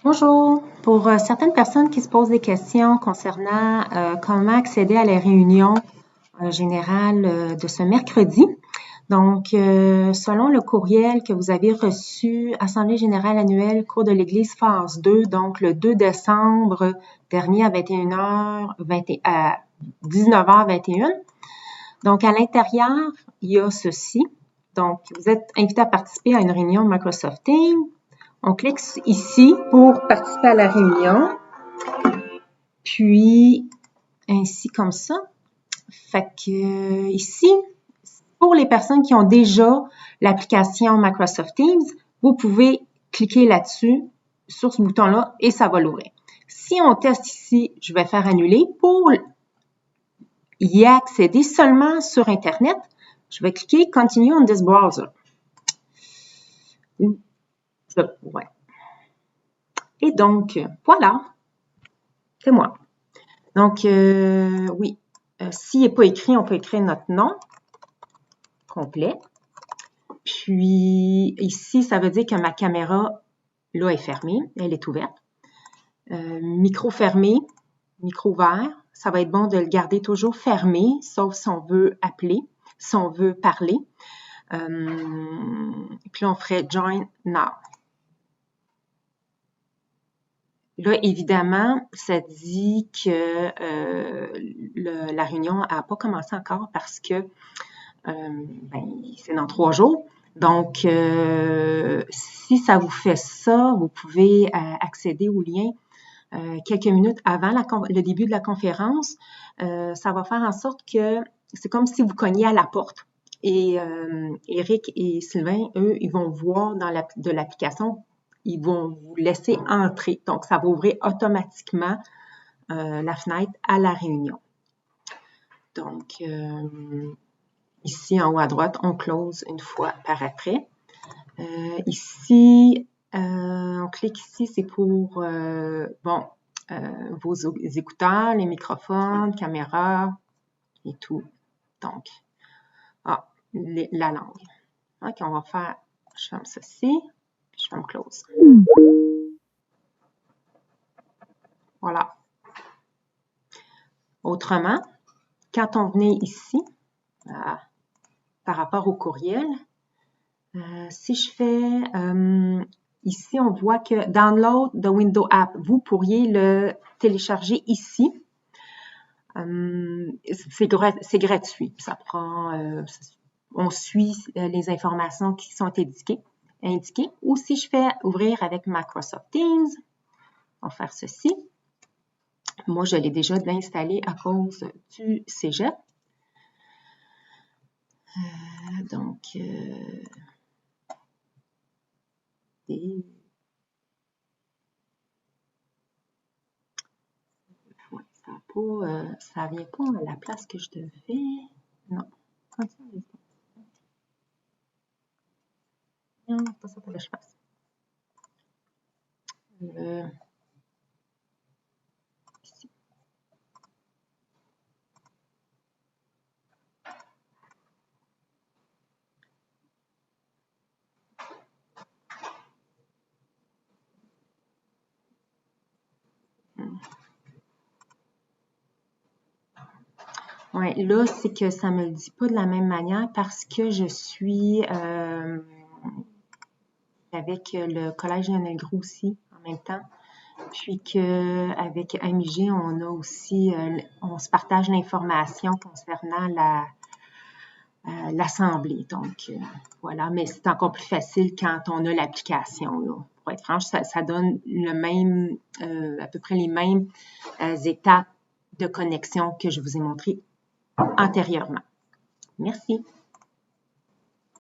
Bonjour. Pour certaines personnes qui se posent des questions concernant comment accéder à la réunion générale de ce mercredi. Donc, selon le courriel que vous avez reçu, Assemblée générale annuelle, cours de l'Église, phase 2, donc le 2 décembre dernier à 19h21. Donc, à l'intérieur, il y a ceci. Donc, vous êtes invité à participer à une réunion Microsoft Teams. On clique ici pour participer à la réunion. Puis, ainsi comme ça. Fait que ici, pour les personnes qui ont déjà l'application Microsoft Teams, vous pouvez cliquer là-dessus, sur ce bouton-là, et ça va l'ouvrir. Si on teste ici, je vais faire annuler. Pour y accéder seulement sur Internet, je vais cliquer Continue on this browser. Ouais. Et donc, voilà, c'est moi. Donc, oui, s'il n'est pas écrit, on peut écrire notre nom complet. Puis, ici, ça veut dire que ma caméra, là, est fermée, elle est ouverte. Micro fermé, micro ouvert. Ça va être bon de le garder toujours fermé, sauf si on veut appeler, si on veut parler. Puis, on ferait Join Now. Là, évidemment, ça dit que la réunion n'a pas commencé encore parce que c'est dans 3 jours. Donc, si ça vous fait ça, vous pouvez accéder au lien quelques minutes avant le début de la conférence. Ça va faire en sorte que c'est comme si vous cogniez à la porte. Et Eric et Sylvain, eux, ils vont voir de l'application, ils vont vous laisser entrer. Donc, ça va ouvrir automatiquement la fenêtre à la réunion. Donc, ici, en haut à droite, on close une fois par après. Ici, on clique ici, c'est pour vos écouteurs, les microphones, caméra et tout. Donc, la langue. OK, on va faire, je ferme ceci, puis je ferme close. Voilà. Autrement, quand on venait ici, par rapport au courriel, si je fais, ici, on voit que Download the Windows App, vous pourriez le télécharger ici. C'est gratuit. Ça prend, on suit les informations qui sont indiquées. Ou si je fais ouvrir avec Microsoft Teams, on va faire ceci. Moi, je l'ai déjà installé à cause du cégep. Donc, ça vient pas à la place que je devais. Non. Non, c'est pas ça que je fasse. Ici. Ouais, là, c'est que ça me le dit pas de la même manière parce que je suis avec le Collège Lionel Groulx aussi en même temps. Puis qu'avec AMIG, on a aussi, on se partage l'information concernant l'Assemblée. Donc, voilà, mais c'est encore plus facile quand on a l'application. Pour être franche, ça donne le même, à peu près les mêmes étapes de connexion que je vous ai montré antérieurement. Merci.